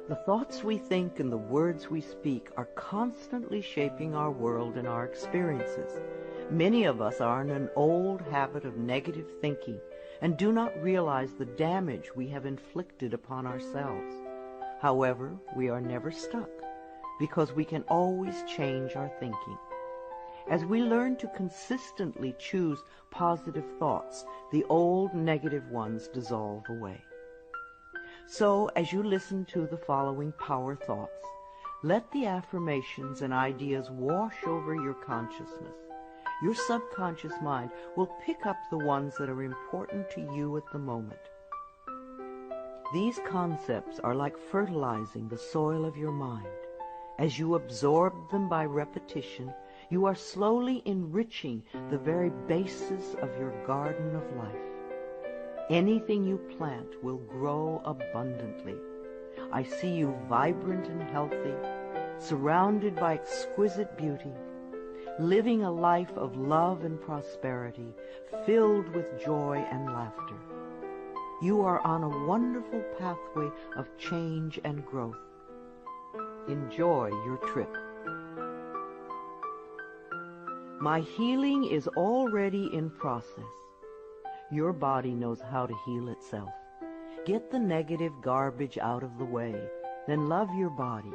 The thoughts we think and the words we speak are constantly shaping our world and our experiences. Many of us are in an old habit of negative thinking and do not realize the damage we have inflicted upon ourselves. However, we are never stuck because we can always change our thinking. As we learn to consistently choose positive thoughts, the old negative ones dissolve away. So, as you listen to the following power thoughts, let the affirmations and ideas wash over your consciousness. Your subconscious mind will pick up the ones that are important to you at the moment. These concepts are like fertilizing the soil of your mind. As you absorb them by repetition, you are slowly enriching the very basis of your garden of life. Anything you plant will grow abundantly. I see you vibrant and healthy, surrounded by exquisite beauty, living a life of love and prosperity, filled with joy and laughter. You are on a wonderful pathway of change and growth. Enjoy your trip. My healing is already in process. Your body knows how to heal itself. Get the negative garbage out of the way, then love your body.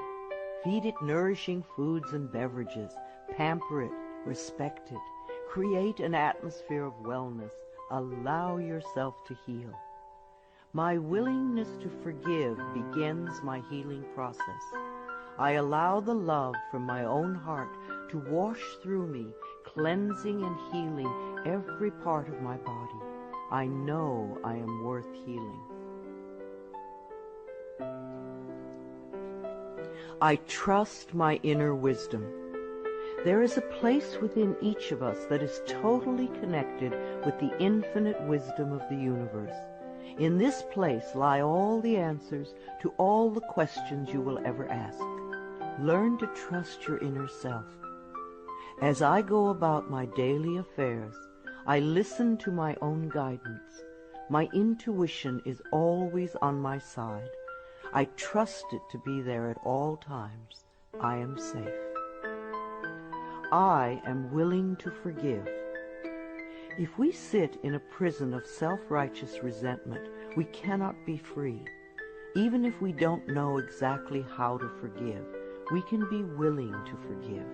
Feed it nourishing foods and beverages. Pamper it, respect it. Create an atmosphere of wellness. Allow yourself to heal. My willingness to forgive begins my healing process. I allow the love from my own heart to wash through me, cleansing and healing every part of my body. I know I am worth healing. I trust my inner wisdom. There is a place within each of us that is totally connected with the infinite wisdom of the universe. In this place lie all the answers to all the questions you will ever ask. Learn to trust your inner self. As I go about my daily affairs, I listen to my own guidance. My intuition is always on my side. I trust it to be there at all times. I am safe. I am willing to forgive. If we sit in a prison of self-righteous resentment, we cannot be free. Even if we don't know exactly how to forgive, we can be willing to forgive.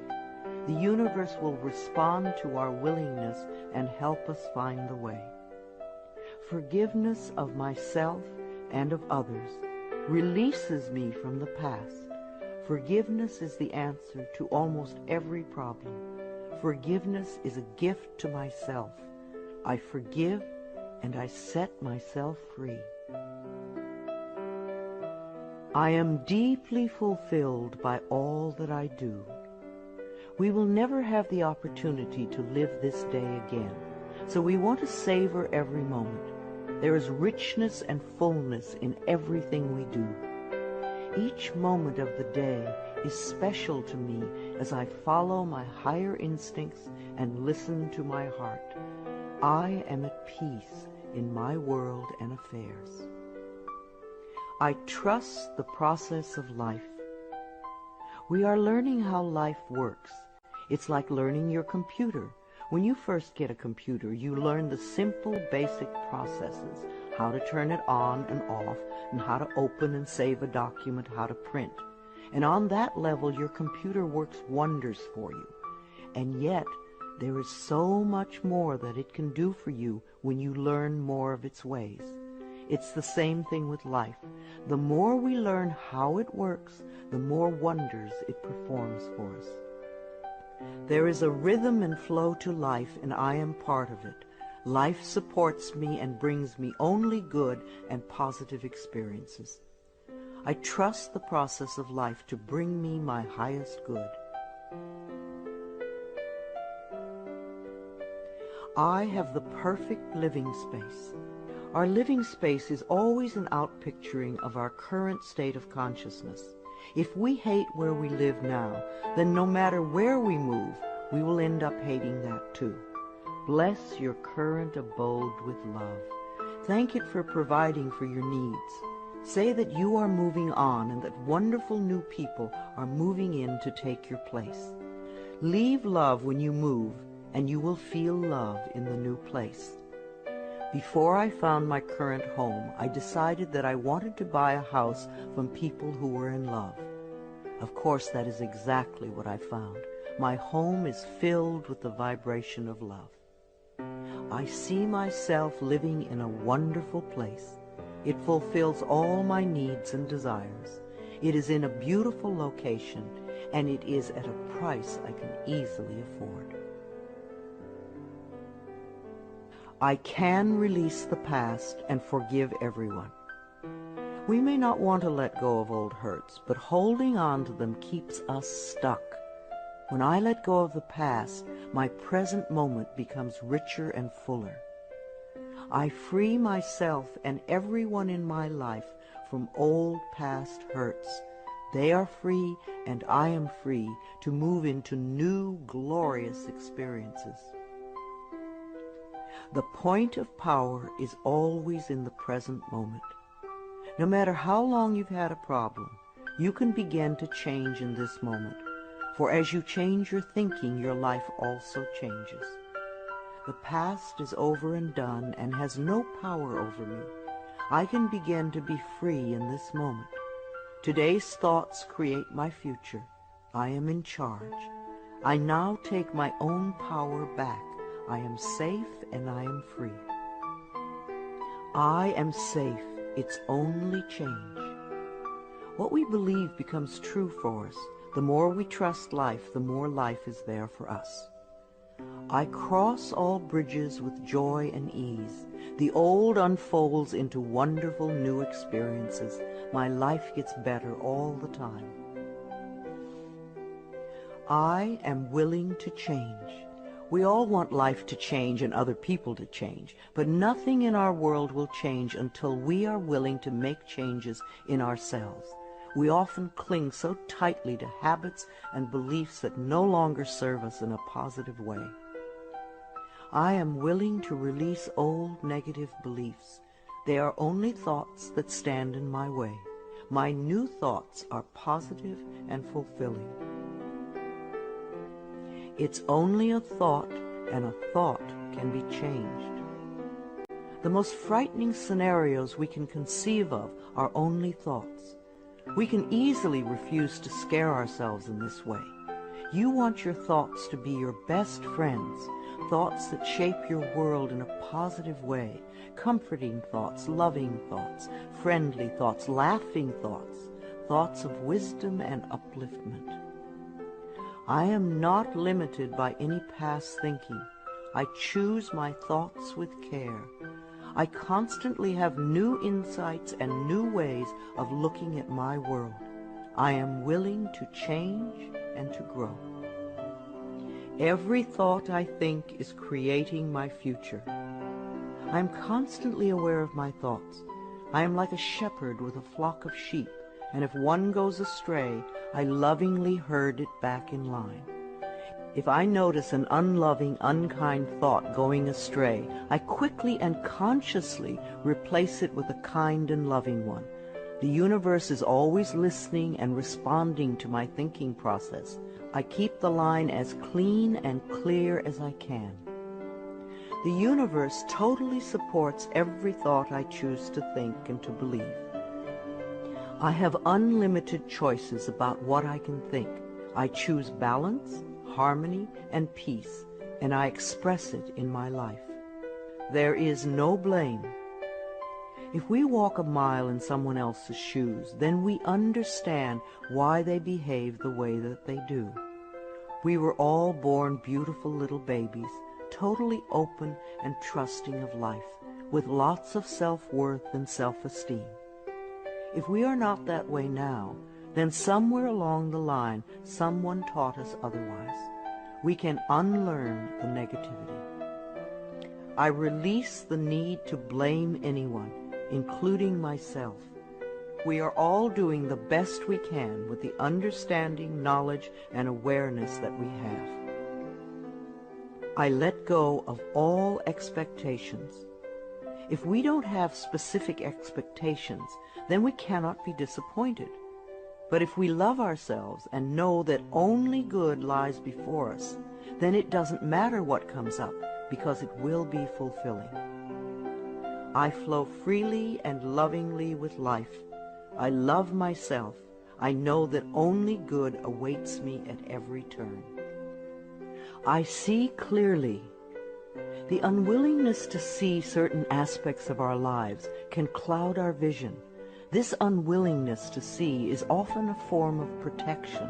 The universe will respond to our willingness and help us find the way. Forgiveness of myself and of others releases me from the past. Forgiveness is the answer to almost every problem. Forgiveness is a gift to myself. I forgive and I set myself free. I am deeply fulfilled by all that I do. We will never have the opportunity to live this day again, so we want to savor every moment. There is richness and fullness in everything we do. Each moment of the day is special to me as I follow my higher instincts and listen to my heart. I am at peace in my world and affairs. I trust the process of life. We are learning how life works. It's like learning your computer. When you first get a computer, you learn the simple, basic processes, how to turn it on and off, and how to open and save a document, how to print. And on that level, your computer works wonders for you. And yet, there is so much more that it can do for you when you learn more of its ways. It's the same thing with life. The more we learn how it works, the more wonders it performs for us. There is a rhythm and flow to life, and I am part of it. Life supports me and brings me only good and positive experiences. I trust the process of life to bring me my highest good. I have the perfect living space. Our living space is always an outpicturing of our current state of consciousness. If we hate where we live now, then no matter where we move, we will end up hating that too. Bless your current abode with love. Thank it for providing for your needs. Say that you are moving on and that wonderful new people are moving in to take your place. Leave love when you move, and you will feel love in the new place. Before I found my current home, I decided that I wanted to buy a house from people who were in love. Of course, that is exactly what I found. My home is filled with the vibration of love. I see myself living in a wonderful place. It fulfills all my needs and desires. It is in a beautiful location, and it is at a price I can easily afford. I can release the past and forgive everyone. We may not want to let go of old hurts, but holding on to them keeps us stuck. When I let go of the past, my present moment becomes richer and fuller. I free myself and everyone in my life from old past hurts. They are free, and I am free to move into new, glorious experiences. The point of power is always in the present moment. No matter how long you've had a problem, you can begin to change in this moment. For as you change your thinking, your life also changes. The past is over and done and has no power over me. I can begin to be free in this moment. Today's thoughts create my future. I am in charge. I now take my own power back. I am safe and I am free. I am safe. It's only change. What we believe becomes true for us. The more we trust life, the more life is there for us. I cross all bridges with joy and ease. The old unfolds into wonderful new experiences. My life gets better all the time. I am willing to change. We all want life to change and other people to change, but nothing in our world will change until we are willing to make changes in ourselves. We often cling so tightly to habits and beliefs that no longer serve us in a positive way. I am willing to release old negative beliefs. They are only thoughts that stand in my way. My new thoughts are positive and fulfilling. It's only a thought, and a thought can be changed. The most frightening scenarios we can conceive of are only thoughts. We can easily refuse to scare ourselves in this way. You want your thoughts to be your best friends, thoughts that shape your world in a positive way, comforting thoughts, loving thoughts, friendly thoughts, laughing thoughts, thoughts of wisdom and upliftment. I am not limited by any past thinking. I choose my thoughts with care. I constantly have new insights and new ways of looking at my world. I am willing to change and to grow. Every thought I think is creating my future. I am constantly aware of my thoughts. I am like a shepherd with a flock of sheep, and if one goes astray, I lovingly herd it back in line. If I notice an unloving, unkind thought going astray, I quickly and consciously replace it with a kind and loving one. The universe is always listening and responding to my thinking process. I keep the line as clean and clear as I can. The universe totally supports every thought I choose to think and to believe. I have unlimited choices about what I can think. I choose balance, harmony, and peace, and I express it in my life. There is no blame. If we walk a mile in someone else's shoes, then we understand why they behave the way that they do. We were all born beautiful little babies, totally open and trusting of life, with lots of self-worth and self-esteem. If we are not that way now, then somewhere along the line, someone taught us otherwise. We can unlearn the negativity. I release the need to blame anyone, including myself. We are all doing the best we can with the understanding, knowledge, and awareness that we have. I let go of all expectations. If we don't have specific expectations, then we cannot be disappointed. But if we love ourselves and know that only good lies before us, then it doesn't matter what comes up, because it will be fulfilling. I flow freely and lovingly with life. I love myself. I know that only good awaits me at every turn. I see clearly. The unwillingness to see certain aspects of our lives can cloud our vision. This unwillingness to see is often a form of protection.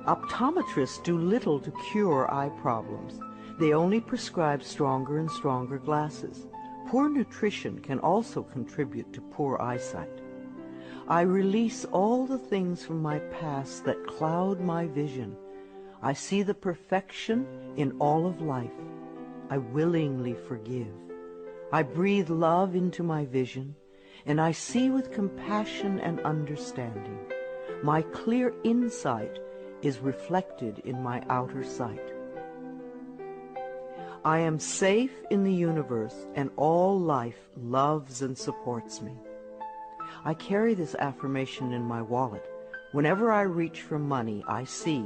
Optometrists do little to cure eye problems. They only prescribe stronger and stronger glasses. Poor nutrition can also contribute to poor eyesight. I release all the things from my past that cloud my vision. I see the perfection in all of life. I willingly forgive. I breathe love into my vision, and I see with compassion and understanding. My clear insight is reflected in my outer sight. I am safe in the universe, and all life loves and supports me. I carry this affirmation in my wallet. Whenever I reach for money, I see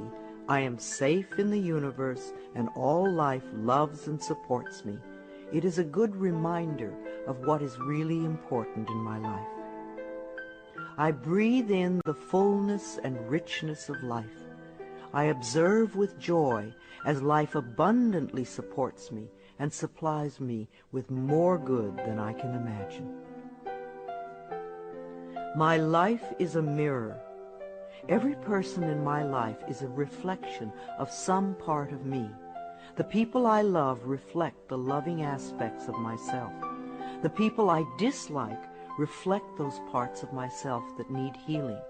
I am safe in the universe, and all life loves and supports me. It is a good reminder of what is really important in my life. I breathe in the fullness and richness of life. I observe with joy as life abundantly supports me and supplies me with more good than I can imagine. My life is a mirror. Every person in my life is a reflection of some part of me. The people I love reflect the loving aspects of myself. The people I dislike reflect those parts of myself that need healing.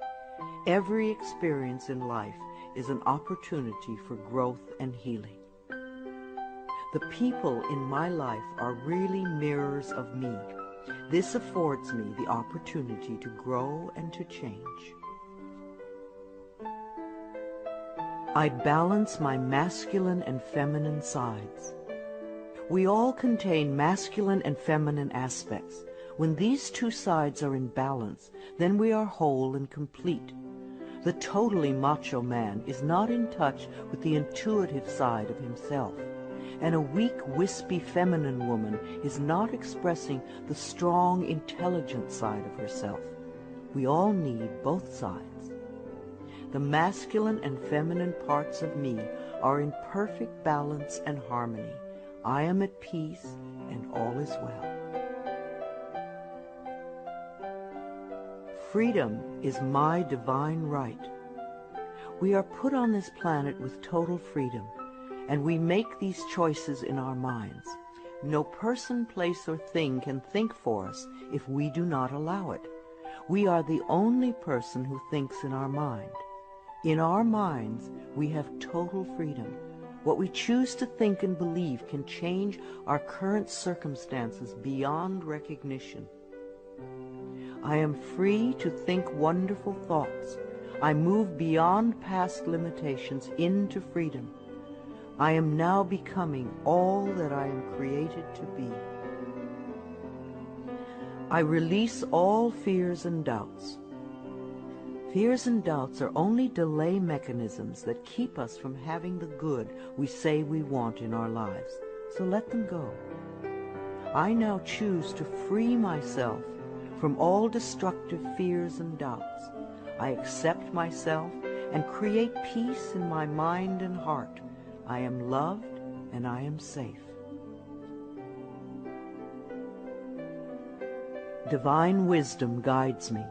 Every experience in life is an opportunity for growth and healing. The people in my life are really mirrors of me. This affords me the opportunity to grow and to change. I balance my masculine and feminine sides. We all contain masculine and feminine aspects. When these two sides are in balance, then we are whole and complete. The totally macho man is not in touch with the intuitive side of himself, and a weak, wispy feminine woman is not expressing the strong, intelligent side of herself. We all need both sides. The masculine and feminine parts of me are in perfect balance and harmony. I am at peace, and all is well. Freedom is my divine right. We are put on this planet with total freedom, and we make these choices in our minds. No person, place, or thing can think for us if we do not allow it. We are the only person who thinks in our mind. In our minds, we have total freedom. What we choose to think and believe can change our current circumstances beyond recognition. I am free to think wonderful thoughts. I move beyond past limitations into freedom. I am now becoming all that I am created to be. I release all fears and doubts. Fears and doubts are only delay mechanisms that keep us from having the good we say we want in our lives. So let them go. I now choose to free myself from all destructive fears and doubts. I accept myself and create peace in my mind and heart. I am loved and I am safe. Divine wisdom guides me.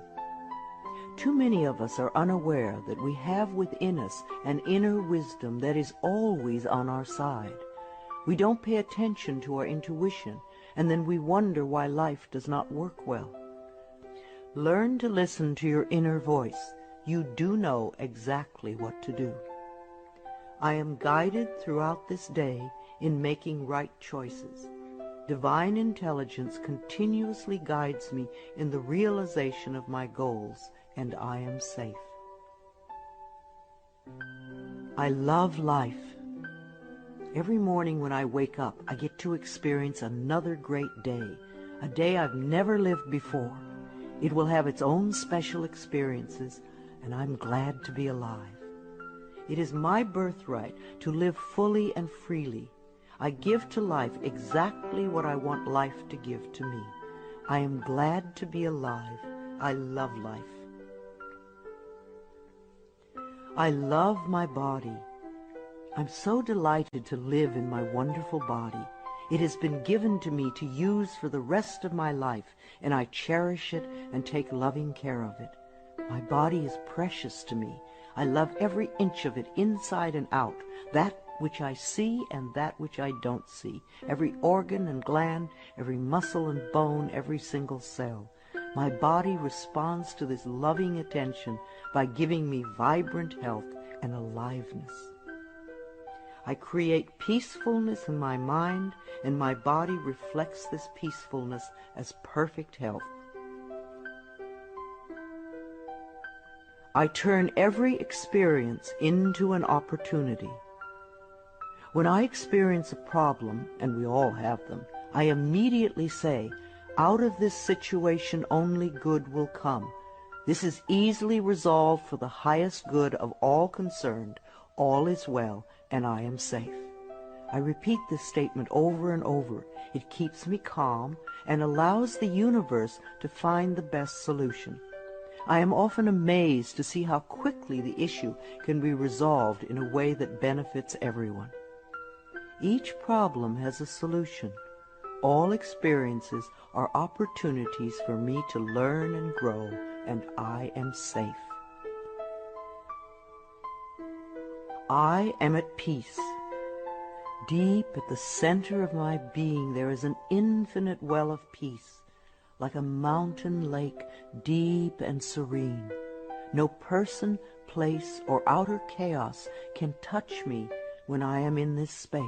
Too many of us are unaware that we have within us an inner wisdom that is always on our side. We don't pay attention to our intuition, and then we wonder why life does not work well. Learn to listen to your inner voice. You do know exactly what to do. I am guided throughout this day in making right choices. Divine intelligence continuously guides me in the realization of my goals, and I am safe. I love life. Every morning when I wake up, I get to experience another great day. a day I've never lived before. It will have its own special experiences, and I'm glad to be alive. It is my birthright to live fully and freely. I give to life exactly what I want life to give to me. I am glad to be alive. I love life. I love my body. I'm so delighted to live in my wonderful body. It has been given to me to use for the rest of my life, and I cherish it and take loving care of it. My body is precious to me. I love every inch of it, inside and out, that which I see and that which I don't see, every organ and gland, every muscle and bone, every single cell. My body responds to this loving attention by giving me vibrant health and aliveness. I create peacefulness in my mind, and my body reflects this peacefulness as perfect health. I turn every experience into an opportunity. When I experience a problem, and we all have them, I immediately say, out of this situation only good will come. This is easily resolved for the highest good of all concerned. All is well, and I am safe. I repeat this statement over and over. It keeps me calm and allows the universe to find the best solution. I am often amazed to see how quickly the issue can be resolved in a way that benefits everyone. Each problem has a solution. All experiences are opportunities for me to learn and grow, and I am safe. I am at peace. Deep at the center of my being there is an infinite well of peace, like a mountain lake, deep and serene. No person, place, or outer chaos can touch me when I am in this space.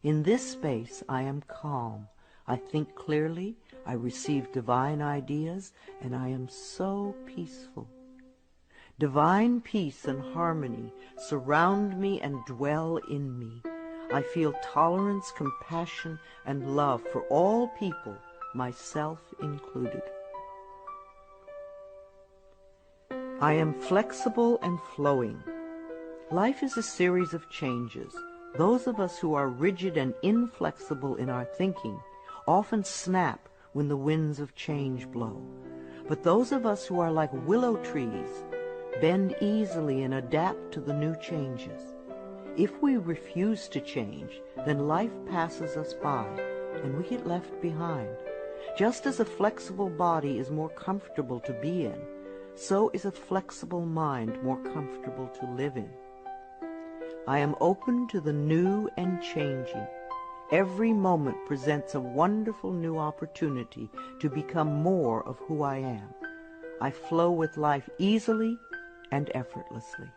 In this space I am calm. I think clearly, I receive divine ideas, and I am so peaceful. Divine peace and harmony surround me and dwell in me. I feel tolerance, compassion, and love for all people, myself included. I am flexible and flowing. Life is a series of changes. Those of us who are rigid and inflexible in our thinking often snap when the winds of change blow. But those of us who are like willow trees bend easily and adapt to the new changes. If we refuse to change, then life passes us by and we get left behind. Just as a flexible body is more comfortable to be in, so is a flexible mind more comfortable to live in. I am open to the new and changing. Every moment presents a wonderful new opportunity to become more of who I am. I flow with life easily and effortlessly.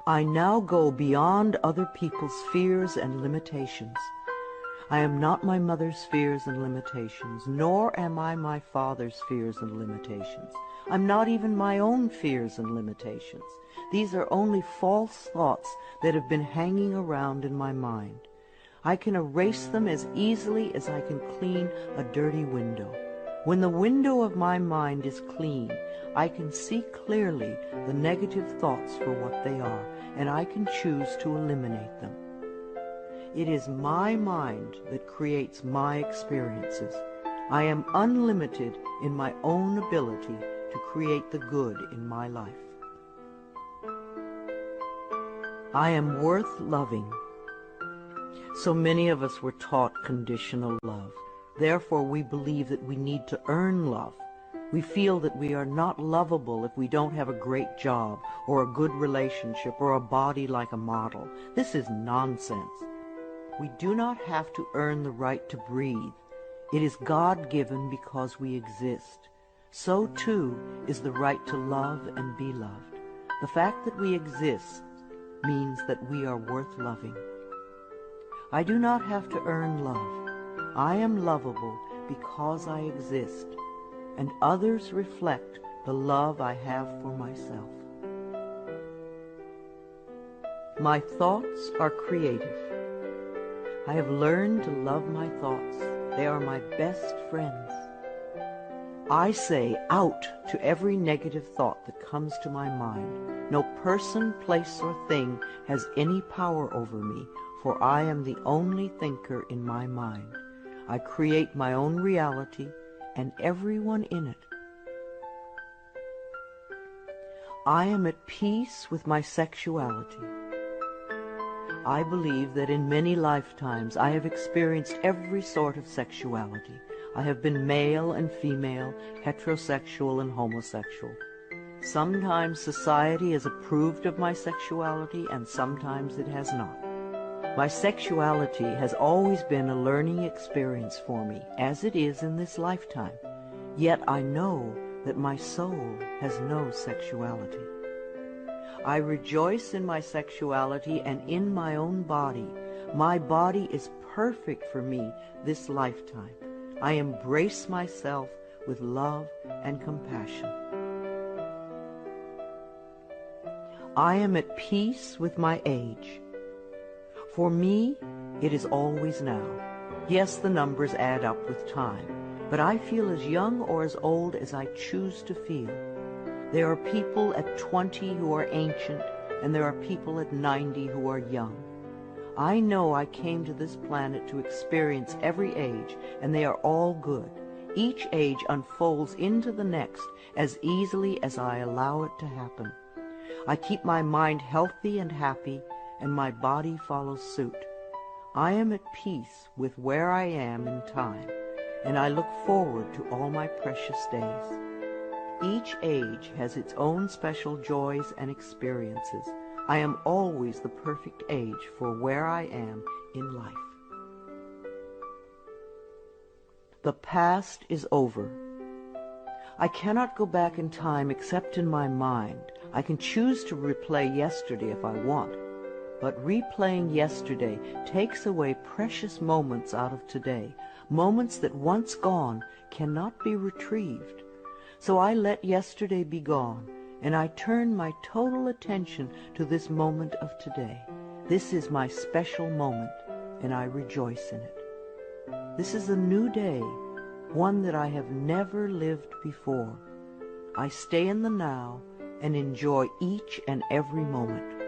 I now go beyond other people's fears and limitations. I am not my mother's fears and limitations, nor am I my father's fears and limitations. I'm not even my own fears and limitations. These are only false thoughts that have been hanging around in my mind. I can erase them as easily as I can clean a dirty window. When the window of my mind is clean, I can see clearly the negative thoughts for what they are, and I can choose to eliminate them. It is my mind that creates my experiences. I am unlimited in my own ability to create the good in my life. I am worth loving. So many of us were taught conditional love. Therefore, we believe that we need to earn love. We feel that we are not lovable if we don't have a great job or a good relationship or a body like a model. This is nonsense. We do not have to earn the right to breathe. It is God-given because we exist. So, too, is the right to love and be loved. The fact that we exist means that we are worth loving. I do not have to earn love. I am lovable because I exist, and others reflect the love I have for myself. My thoughts are creative. I have learned to love my thoughts. They are my best friends. I say out to every negative thought that comes to my mind. No person, place, or thing has any power over me, for I am the only thinker in my mind. I create my own reality and everyone in it. I am at peace with my sexuality. I believe that in many lifetimes I have experienced every sort of sexuality. I have been male and female, heterosexual and homosexual. Sometimes society has approved of my sexuality and sometimes it has not. My sexuality has always been a learning experience for me, as it is in this lifetime. Yet I know that my soul has no sexuality. I rejoice in my sexuality and in my own body. My body is perfect for me this lifetime. I embrace myself with love and compassion. I am at peace with my age. For me, it is always now. Yes, the numbers add up with time, but I feel as young or as old as I choose to feel. There are people at 20 who are ancient, and there are people at 90 who are young. I know I came to this planet to experience every age, and they are all good. Each age unfolds into the next as easily as I allow it to happen. I keep my mind healthy and happy, and my body follows suit. I am at peace with where I am in time, and I look forward to all my precious days. Each age has its own special joys and experiences. I am always the perfect age for where I am in life. The past is over. I cannot go back in time except in my mind. I can choose to replay yesterday if I want, but replaying yesterday takes away precious moments out of today, moments that once gone cannot be retrieved. So I let yesterday be gone, and I turn my total attention to this moment of today. This is my special moment, and I rejoice in it. This is a new day, one that I have never lived before. I stay in the now and enjoy each and every moment.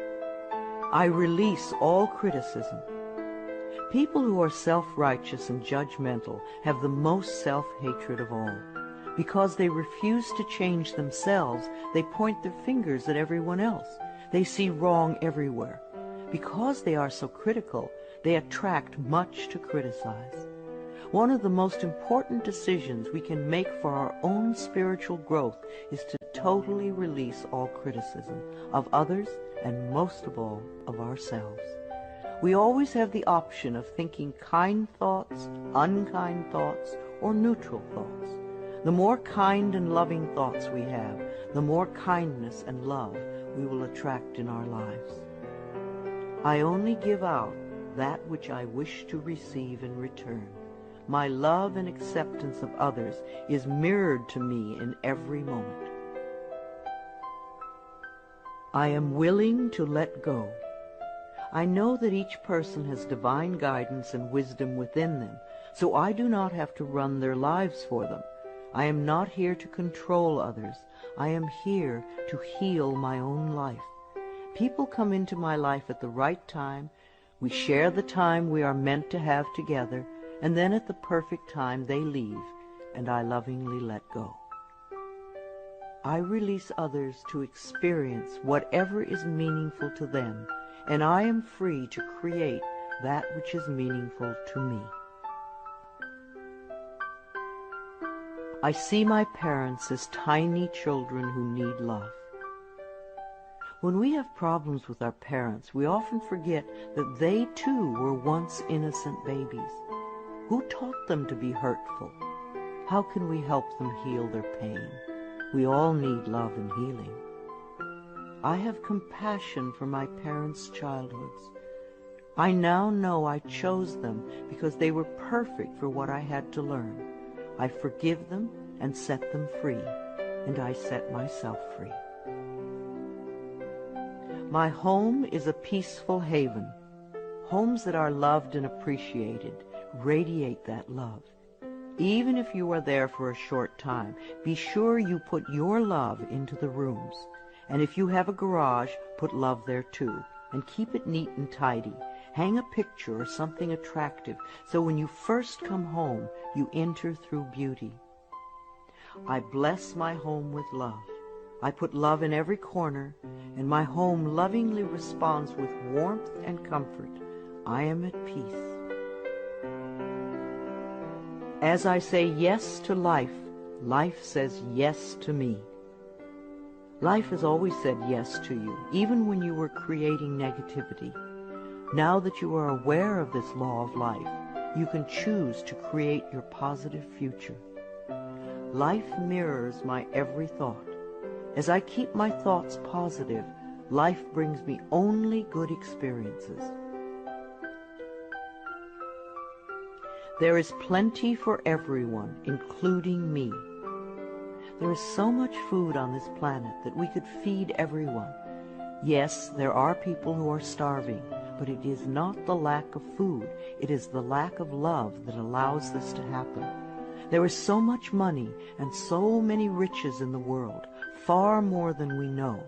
I release all criticism. People who are self-righteous and judgmental have the most self-hatred of all. Because they refuse to change themselves, they point their fingers at everyone else. They see wrong everywhere. Because they are so critical, they attract much to criticize. One of the most important decisions we can make for our own spiritual growth is to totally release all criticism of others and most of all of ourselves. We always have the option of thinking kind thoughts, unkind thoughts, or neutral thoughts. The more kind and loving thoughts we have, the more kindness and love we will attract in our lives. I only give out that which I wish to receive in return. My love and acceptance of others is mirrored to me in every moment. I am willing to let go. I know that each person has divine guidance and wisdom within them, so I do not have to run their lives for them. I am not here to control others. I am here to heal my own life. People come into my life at the right time. We share the time we are meant to have together, and then at the perfect time they leave, and I lovingly let go. I release others to experience whatever is meaningful to them, and I am free to create that which is meaningful to me. I see my parents as tiny children who need love. When we have problems with our parents, we often forget that they too were once innocent babies. Who taught them to be hurtful? How can we help them heal their pain? We all need love and healing. I have compassion for my parents' childhoods. I now know I chose them because they were perfect for what I had to learn. I forgive them and set them free, and I set myself free. My home is a peaceful haven. Homes that are loved and appreciated radiate that love. Even if you are there for a short time, be sure you put your love into the rooms. And if you have a garage, put love there too. And keep it neat and tidy. Hang a picture or something attractive, so when you first come home, you enter through beauty. I bless my home with love. I put love in every corner, and my home lovingly responds with warmth and comfort. I am at peace. As I say yes to life, life says yes to me. Life has always said yes to you, even when you were creating negativity. Now that you are aware of this law of life, you can choose to create your positive future. Life mirrors my every thought. As I keep my thoughts positive, life brings me only good experiences. There is plenty for everyone, including me. There is so much food on this planet that we could feed everyone. Yes, there are people who are starving, but it is not the lack of food, it is the lack of love that allows this to happen. There is so much money and so many riches in the world, far more than we know.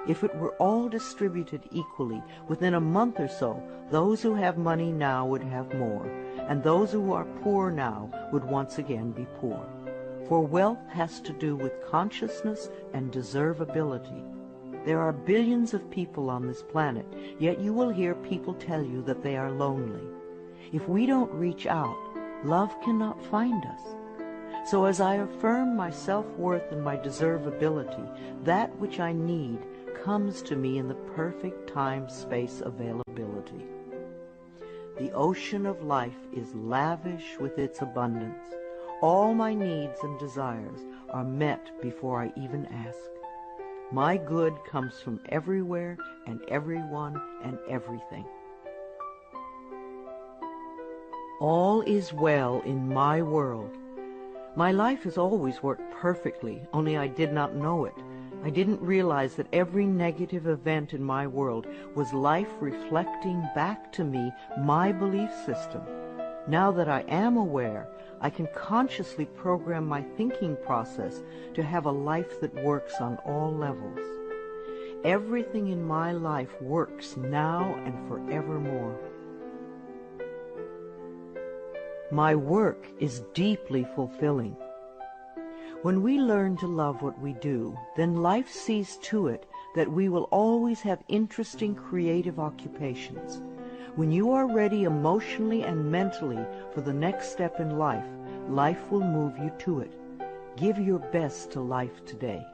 If it were all distributed equally, within a month or so, those who have money now would have more, and those who are poor now would once again be poor. For wealth has to do with consciousness and deservability. There are billions of people on this planet, yet you will hear people tell you that they are lonely. If we don't reach out, love cannot find us. So as I affirm my self-worth and my deservability, that which I need comes to me in the perfect time-space availability. The ocean of life is lavish with its abundance. All my needs and desires are met before I even ask. My good comes from everywhere and everyone and everything. All is well in my world. My life has always worked perfectly, only I did not know it. I didn't realize that every negative event in my world was life reflecting back to me my belief system. Now that I am aware, I can consciously program my thinking process to have a life that works on all levels. Everything in my life works now and forevermore. My work is deeply fulfilling. When we learn to love what we do, then life sees to it that we will always have interesting creative occupations. When you are ready emotionally and mentally for the next step in life, life will move you to it. Give your best to life today.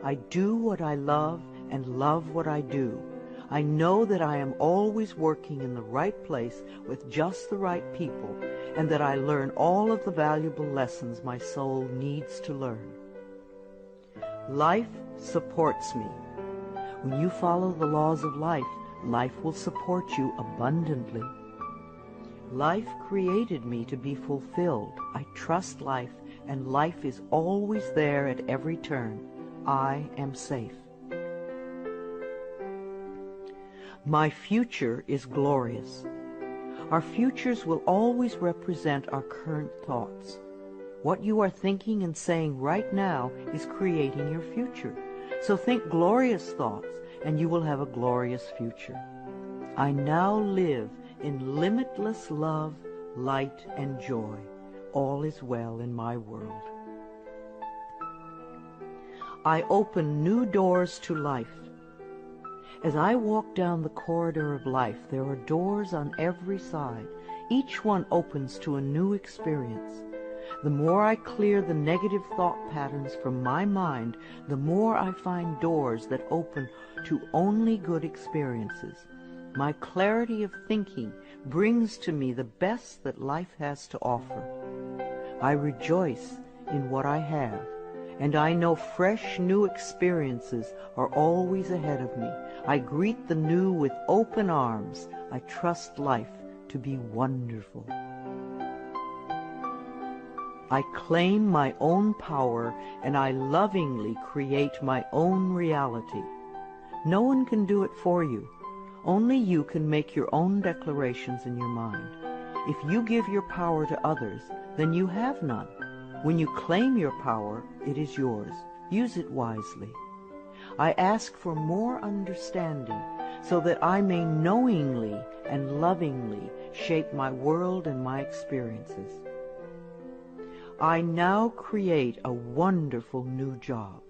I do what I love and love what I do. I know that I am always working in the right place with just the right people, and that I learn all of the valuable lessons my soul needs to learn. Life supports me. When you follow the laws of life, life will support you abundantly. Life created me to be fulfilled. I trust life, and life is always there at every turn. I am safe. My future is glorious. Our futures will always represent our current thoughts. What you are thinking and saying right now is creating your future. So think glorious thoughts, and you will have a glorious future. I now live in limitless love, light, and joy. All is well in my world. I open new doors to life. As I walk down the corridor of life, there are doors on every side. Each one opens to a new experience. The more I clear the negative thought patterns from my mind, the more I find doors that open to only good experiences. My clarity of thinking brings to me the best that life has to offer. I rejoice in what I have, and I know fresh new experiences are always ahead of me. I greet the new with open arms. I trust life to be wonderful. I claim my own power, and I lovingly create my own reality. No one can do it for you. Only you can make your own declarations in your mind. If you give your power to others, then you have none. When you claim your power, it is yours. Use it wisely. I ask for more understanding so that I may knowingly and lovingly shape my world and my experiences. I now create a wonderful new job.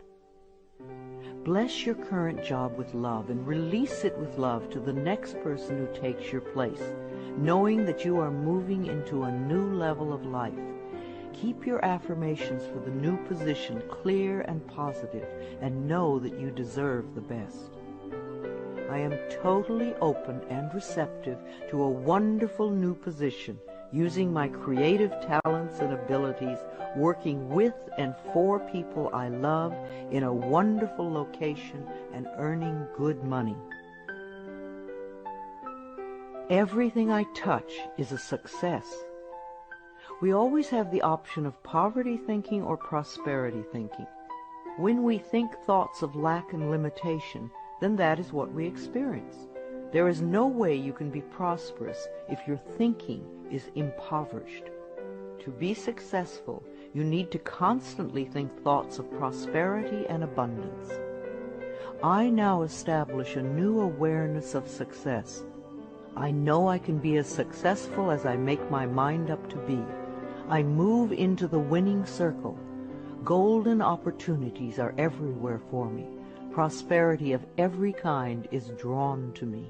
Bless your current job with love and release it with love to the next person who takes your place, knowing that you are moving into a new level of life. Keep your affirmations for the new position clear and positive, and know that you deserve the best. I am totally open and receptive to a wonderful new position, using my creative talents and abilities, working with and for people I love in a wonderful location and earning good money. Everything I touch is a success. We always have the option of poverty thinking or prosperity thinking. When we think thoughts of lack and limitation, then that is what we experience. There is no way you can be prosperous if your thinking is impoverished. To be successful, you need to constantly think thoughts of prosperity and abundance. I now establish a new awareness of success. I know I can be as successful as I make my mind up to be. I move into the winning circle. Golden opportunities are everywhere for me. Prosperity of every kind is drawn to me.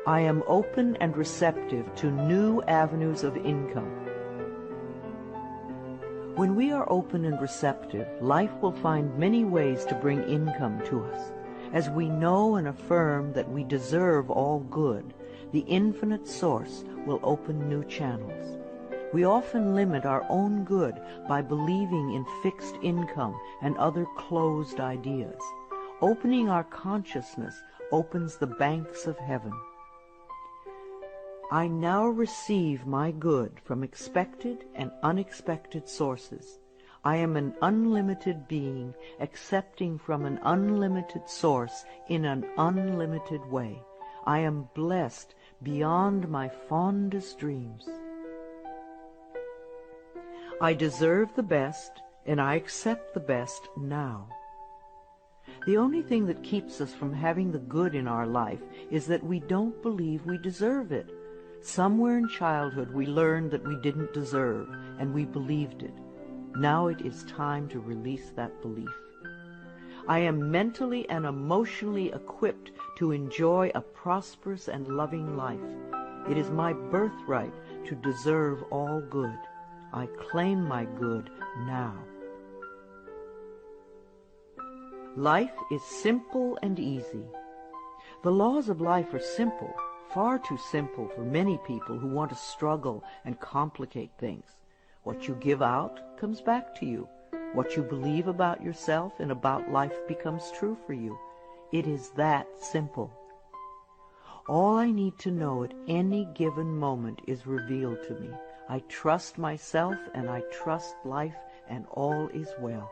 I am open and receptive to new avenues of income. When we are open and receptive, life will find many ways to bring income to us. As we know and affirm that we deserve all good, the infinite source will open new channels. We often limit our own good by believing in fixed income and other closed ideas. Opening our consciousness opens the banks of heaven. I now receive my good from expected and unexpected sources. I am an unlimited being, accepting from an unlimited source in an unlimited way. I am blessed beyond my fondest dreams. I deserve the best, and I accept the best now. The only thing that keeps us from having the good in our life is that we don't believe we deserve it. Somewhere in childhood we learned that we didn't deserve, and we believed it. Now it is time to release that belief. I am mentally and emotionally equipped to enjoy a prosperous and loving life. It is my birthright to deserve all good. I claim my good now. Life is simple and easy. The laws of life are simple, far too simple for many people who want to struggle and complicate things. What you give out comes back to you. What you believe about yourself and about life becomes true for you. It is that simple. All I need to know at any given moment is revealed to me. I trust myself and I trust life, and all is well.